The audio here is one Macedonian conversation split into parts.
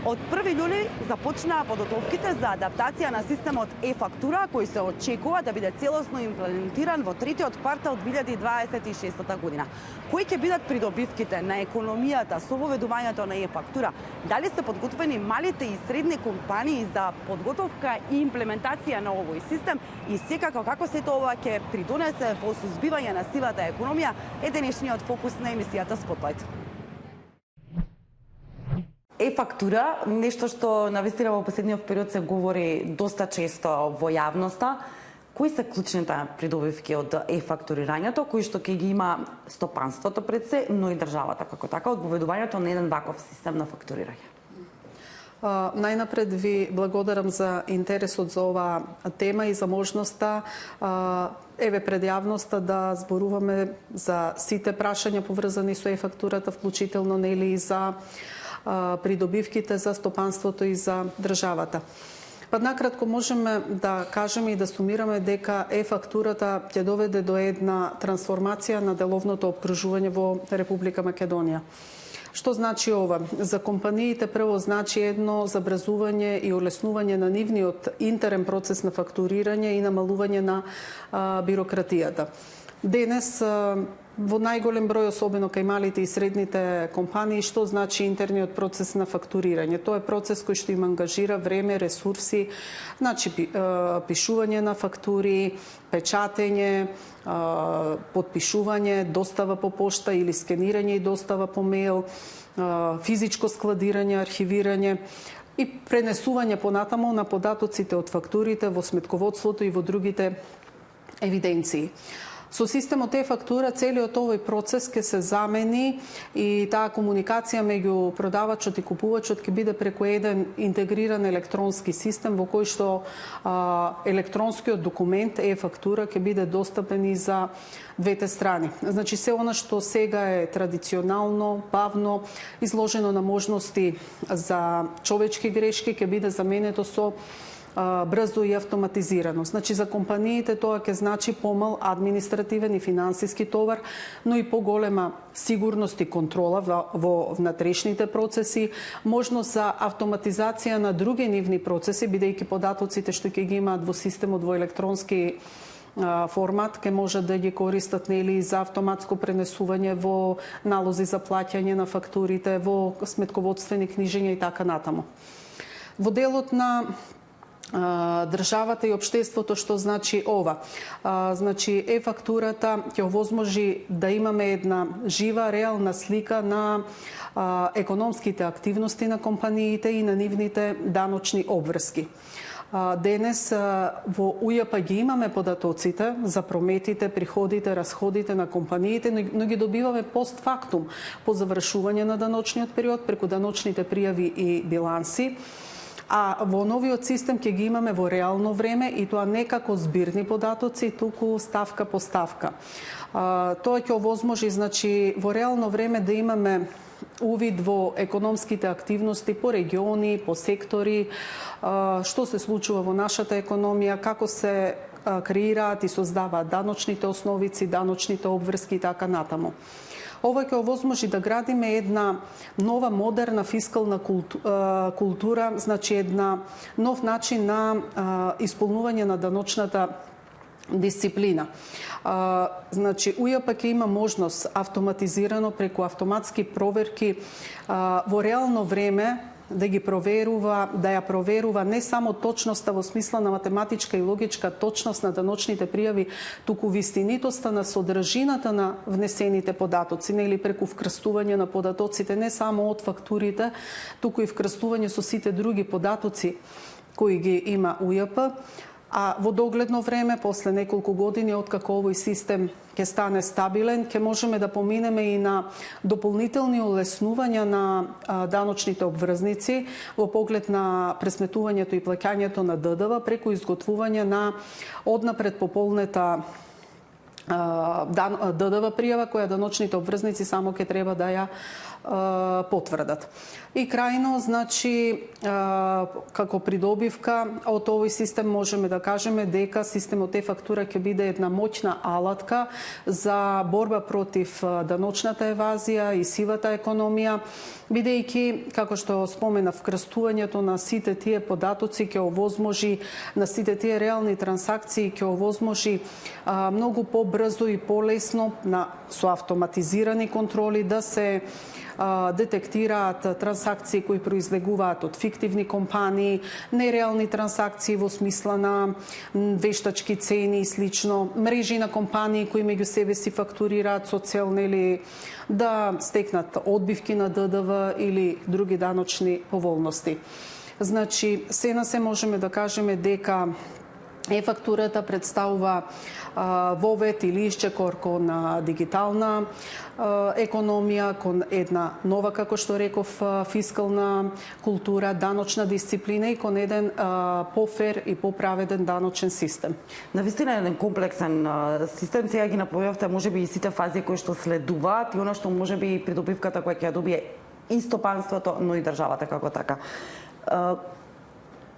Од 1 јули започнаа подготовките за адаптација на системот e-фактура, кој се очекува да биде целосно имплементиран во третиот квартал 2026 година. Кои ќе бидат придобивките на економијата со воведувањето на e-фактура? Дали се подготвени малите и средни компании за подготовка и имплементација на овој систем и секако како сето ова ќе придонесе во сузбивање на сивата економија е денешниот фокус на емисијата Spotlight. Е-фактура, нешто што навистина во последниот период се говори доста често во јавноста. Кои се клучните придобивки од е-фактурирањето, кои што ќе ги има стопанството пред се, но и државата како така, од воведувањето на еден ваков систем на фактурирање? Најнапред ви благодарам за интересот за оваа тема и за можноста пред јавноста да зборуваме за сите прашања поврзани со е-фактурата, вклучително нели и за придобивките за стопанството и за државата. Па накратко можеме да кажеме и да сумираме дека е-фактурата ќе доведе до една трансформација на деловното опкружување во Република Македонија. Што значи ова? За компаниите прво значи едно забрзување и олеснување на нивниот интерен процес на фактурирање и намалување на бирократијата. Денес во најголем број, особено кај малите и средните компании, што значи интерниот процес на фактурирање? Тоа е процес кој што им ангажира време, ресурси, значи пишување на фактури, печатење, подпишување, достава по пошта или скенирање и достава по мејл, физичко складирање, архивирање и пренесување понатаму на податоците од фактурите во сметководството и во другите евиденции. Со системот е-фактура целиот овој процес ќе се замени и таа комуникација меѓу продавачот и купувачот ќе биде преку еден интегриран електронски систем во кој што електронскиот документ е-фактура ќе биде достапен и за двете страни. Значи се она што сега е традиционално, бавно, изложено на можности за човечки грешки ќе биде заменето со брзо и автоматизирано. Значи за компаниите тоа ќе значи помал административен и финансиски товар, но и поголема сигурност и контрола во внатрешните процеси, можност за автоматизација на други нивни процеси, бидејќи податоците што ќе ги имаат во системот во електронски формат ќе можат да ги користат нели за автоматско пренесување во налози за плаќање на фактурите, во сметководствени книжења и така натаму. Во делот на државата и општеството, што значи ова? Значи е-фактурата ќе овозможи да имаме една жива, реална слика на економските активности на компаниите и на нивните даночни обврски. Денес во УЈП ги имаме податоците за прометите, приходите, расходите на компаниите, но ги добиваме постфактум по завршување на даночниот период преку даночните пријави и биланси. А во новиот систем ќе ги имаме во реално време и тоа не како збирни податоци, туку ставка по ставка. Тоа ќе овозможи, значи, во реално време да имаме увид во економските активности по региони, по сектори, што се случува во нашата економија, како се креираат и создаваат даночните основици, даночните обврски и така натаму. Ова ќе овозможи да градиме една нова модерна фискална култура, значи една нов начин на исполнување на даночната дисциплина. Значи УЈП ќе има можност автоматизирано преку автоматски проверки во реално време да ги проверува, да ја проверува не само точноста во смисла на математичка и логичка точност на даночните пријави, туку вистинитоста на содржината на внесените податоци, нели преку вкрстување на податоците не само од фактурите, туку и вкрстување со сите други податоци кои ги има УЈП. А во догледно време, после неколку години откако овој систем ќе стане стабилен, ќе можеме да поминеме и на дополнителни олеснувања на даночните обврзници во поглед на пресметувањето и плаќањето на ДДВ преку изготвување на однапред пополнета ДДВ пријава која даночните обврзници само ќе треба да ја потврдат. И крајно, значи, како придобивка од овој систем можеме да кажеме дека системот е-фактура ќе биде една моќна алатка за борба против даночната евазија и сивата економија, бидејќи, како што споменав, крстувањето на сите тие податоци ќе овозможи, на сите тие реални трансакции ќе овозможи многу побрзо и полесно со автоматизирани контроли да се детектираат трансакции кои произлегуваат од фиктивни компании, нереални трансакции во смисла на вештачки цени и слично, мрежи на компании кои меѓу себе си фактурираат со цел да стекнат одбивки на ДДВ или други даночни поволности. Значи, се на се можеме да кажеме дека е-фактурата представува вовет или исчекор кон дигитална економија, кон една нова, како што реков, фискална култура, даночна дисциплина и кон еден пофер и поправеден даночен систем. Навистина е еден комплексен систем. Сега ги наповедавте можеби и сите фази кои што следуваат и она што можеби придобивката која ќе ја добие и стопанството, но и државата како така.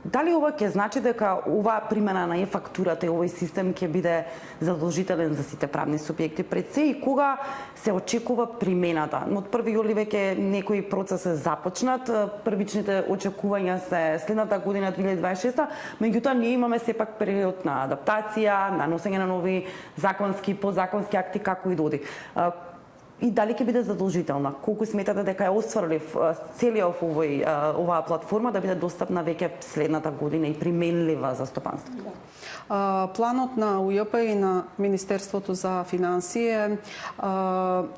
Дали ова ќе значи дека оваа примена на е-фактурата и овој систем ќе биде задолжителен за сите правни субјекти пред се и кога се очекува примената? Од 1 јули веќе некои процес е започнат, првичните очекувања се следната година 2026, меѓутоа ние имаме сепак период на адаптација, на носење на нови законски, подзаконски акти како и доди. И дали ќе биде задолжителна? Колку сметате дека е остварлив целиот оваа платформа да биде достапна веќе следната година и применлива за стопанството? Планот на УЈП и на Министерството за финансии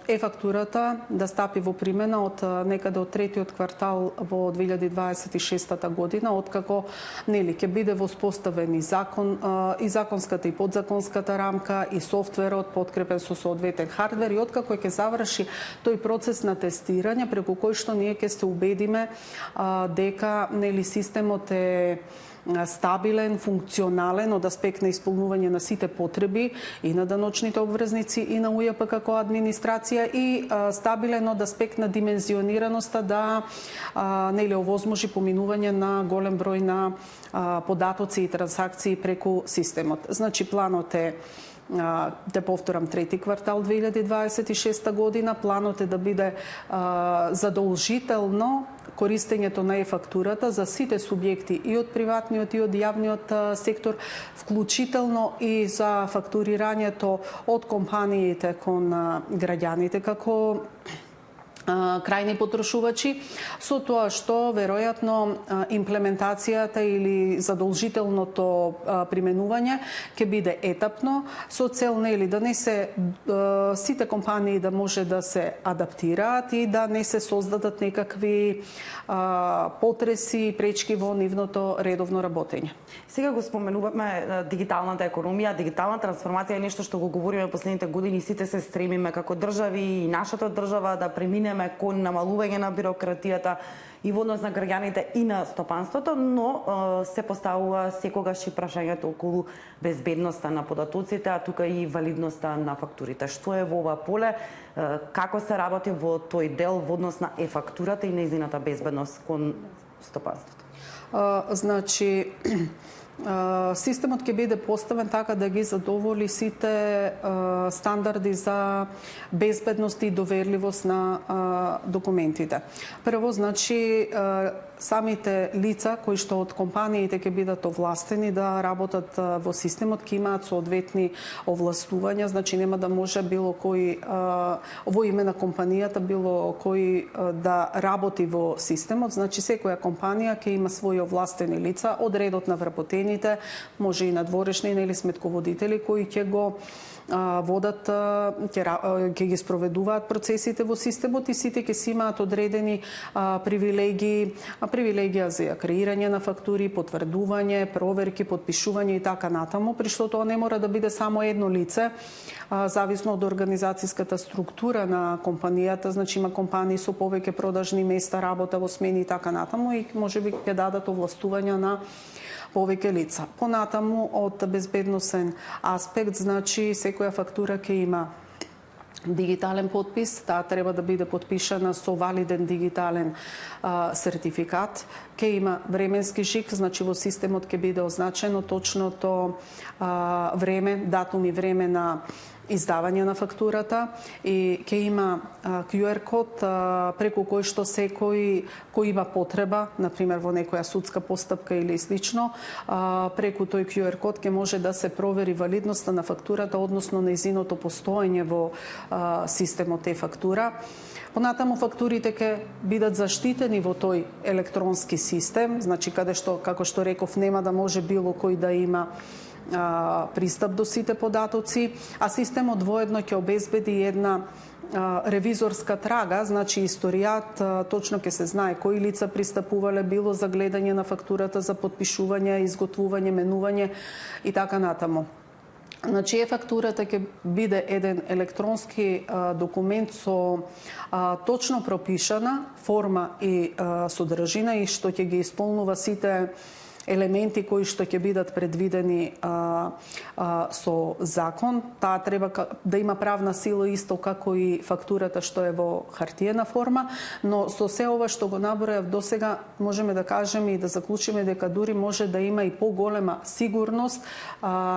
е фактурата да стапи во примена од некаде од третиот квартал во 2026 година, откако ќе биде воспоставен и закон, и законската и подзаконската рамка, и софтверот подкрепен со соодветен хардвер, и откако ќе заврши тој процес на тестирање преку кој што ние ќе се убедиме дека системот е стабилен, функционален од аспект на исполнување на сите потреби и на даночните обврзници и на УЈП како администрација и стабилен од аспект на димензионираноста да овозможи поминување на голем број на податоци и трансакции преку системот. Значи планот е, да повторам, трети квартал 2026 година. Планот е да биде задолжително користењето на е-фактурата за сите субјекти и од приватниот и од јавниот сектор, вклучително и за фактурирањето од компаниите кон граѓаните како крајни потрошувачи, со тоа што веројатно имплементацијата или задолжителното применување ќе биде етапно, со цел да не се сите компании да може да се адаптираат и да не се создадат некакви потреси и пречки во нивното редовно работење. Сега го споменуваме дигиталната економија, дигитална трансформација е нешто што го говориме последните години, сите се стремиме како држави и нашата држава да преминеме кон намалување на бирократијата и во однос на граѓаните и на стопанството, но се поставува секогаш и прашањето околу безбедноста на податоците, а тука и валидноста на фактурите. Што е во ова поле? Како се работи во тој дел во однос на е-фактурата и нејзината безбедност кон стопанството? Значи, системот ќе биде поставен така да ги задоволи сите стандарди за безбедност и доверливост на документите. Прво, значи, самите лица кои што од компаниите ќе бидат овластени да работат во системот ќе имаат соодветни овластувања, значи нема да може било кој во име на компанијата било кој да работи во системот, значи секоја компанија ќе има своји овластени лица од редот на вработените, може и надворешни или сметководители кои ќе го водат, ќе ги спроведуваат процесите во системот и сите ќе си имаат одредени привилегии, привилегија за креирање на фактури, потврдување, проверки, подпишување и така натаму, при што тоа не мора да биде само едно лице, зависно од организацијската структура на компанијата, значи има компании со повеќе продажни места, работа во смени и така натаму и можеби ќе дадат овластувања на повеќе лица. Понатаму од безбедносен аспект, значи секоја фактура ќе има дигитален подпис, таа треба да биде подпишана со валиден дигитален сертификат. Ке има временски жиг, значи во системот ќе биде означено точното време, датум и време на издавање на фактурата и ќе има QR код преку кој што секој кој има потреба, например во некоја судска постапка или слично, преку тој QR код ќе може да се провери валидноста на фактурата, односно нејзиното постоење во системот е-фактура. Понатаму фактурите ќе бидат заштитени во тој електронски систем, значи каде што, како што реков, нема да може било кој да има пристап до сите податоци, а системот воедно ќе обезбеди една ревизорска трага, значи историјат, точно ќе се знае кои лица пристапувале било за гледање на фактурата, за подпишување, изготвување, менување и така натаму. Значи, е-фактурата ќе биде еден електронски документ со точно пропишана форма и содржина и што ќе ги исполнува сите елементи кои што ќе бидат предвидени со закон. Таа треба да има правна сила исто како и фактурата што е во хартиена форма, но со се ова што го набројав досега можеме да кажеме и да заклучиме дека дури може да има и поголема сигурност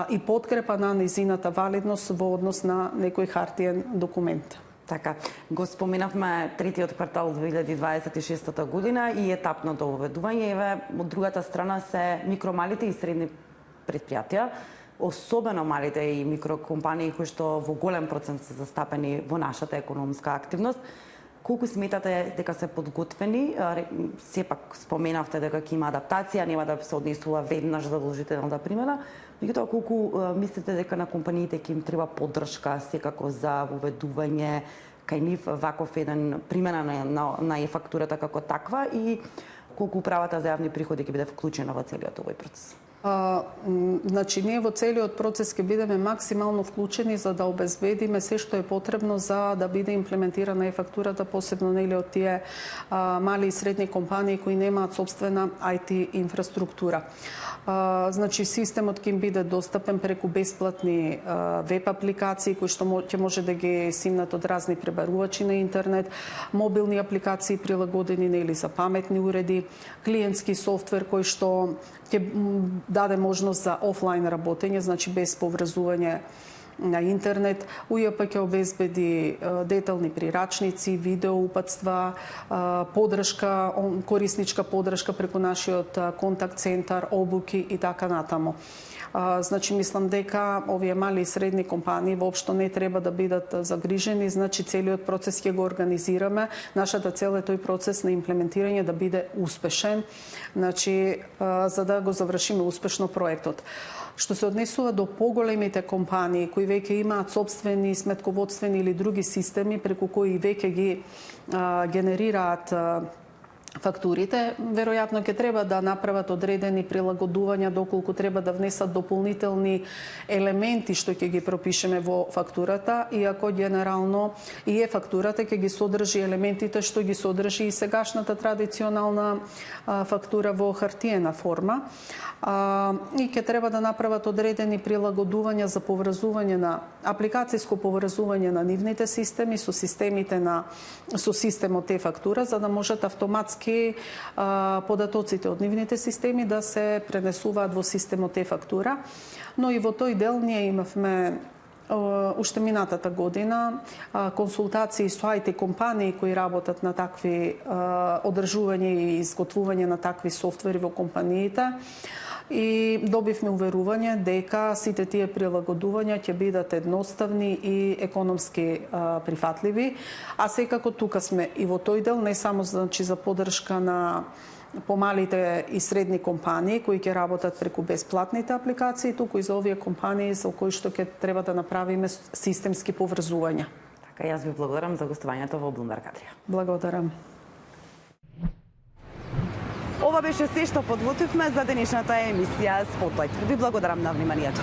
и подкрепа на нејзината валидност во однос на некој хартиен документ. Така, го споменавме третиот квартал 2026 година и етапното воведување. Еве, од другата страна се микромалите и средни предпријатија, особено малите и микрокомпании кои што во голем процент се застапени во нашата економска активност. Колку сметате дека се подготвени? Сепак споменавте дека ќе има адаптација, нема да се однесува веднаш задолжително да примена. Меѓутоа, колку мислите дека на компаниите ќе им треба поддршка секако за воведување кај нив ваков еден примена на е-фактурата како таква и колку управата за јавни приходи ќе биде вклучена во целиот овој процес? Значи, ние во целиот процес ќе бидеме максимално вклучени за да обезбедиме се што е потребно за да биде имплементирана е-фактурата, посебно нели од тие мали и средни компании кои немаат собствена IT инфраструктура. Значи, системот ќе им биде достапен преку бесплатни веб апликации кои што ќе може да ги симнат од разни пребарувачи на интернет, мобилни апликации прилагодени нели за паметни уреди, клиентски софтвер кој што ќе даде можност за офлайн работење, значи без поврзување на интернет. УЈП ќе обезбеди детални прирачници, видео упатства, поддршка, корисничка поддршка преку нашиот контакт центар, обуки и така натаму. Значи, мислам дека овие мали и средни компании воопшто не треба да бидат загрижени, значи целиот процес ќе го организираме. Нашата цел е тој процес на имплементирање да биде успешен, значи за да го завршиме успешно проектот. Што се однесува до поголемите компании кои веќе имаат собствени сметководствени или други системи преку кои веќе ги генерираат фактурите, веројатно ќе треба да направат одредени прилагодувања доколку треба да внесат дополнителни елементи што ќе ги пропишеме во фактурата, иако генерално и е-фактурата ќе ги содржи елементите што ги содржи и сегашната традиционална фактура во хартиена форма. И ќе треба да направат одредени прилагодувања за поврзување на апликацијско поврзување на нивните системи со системот е-фактура, за да можат автоматски податоците од нивните системи да се пренесуваат во системот е-фактура. Но и во тој дел ние имавме уште минатата година консултации со IT компании кои работат на такви одржување и изготвување на такви софтвери во компаниите. И добивме уверување дека сите тие прилагодувања ќе бидат едноставни и економски прифатливи, а секако тука сме и во тој дел не само значи за поддршка на помалите и средни компании кои ќе работат преку бесплатните апликации, туку и за овие компании за кои што ќе треба да направиме системски поврзувања. Така, јас ви благодарам за гостувањето во Bloomberg Адрија. Благодарам. Ова беше се што подготвивме за денешната емисија Spotlight. Ви благодарам на вниманието.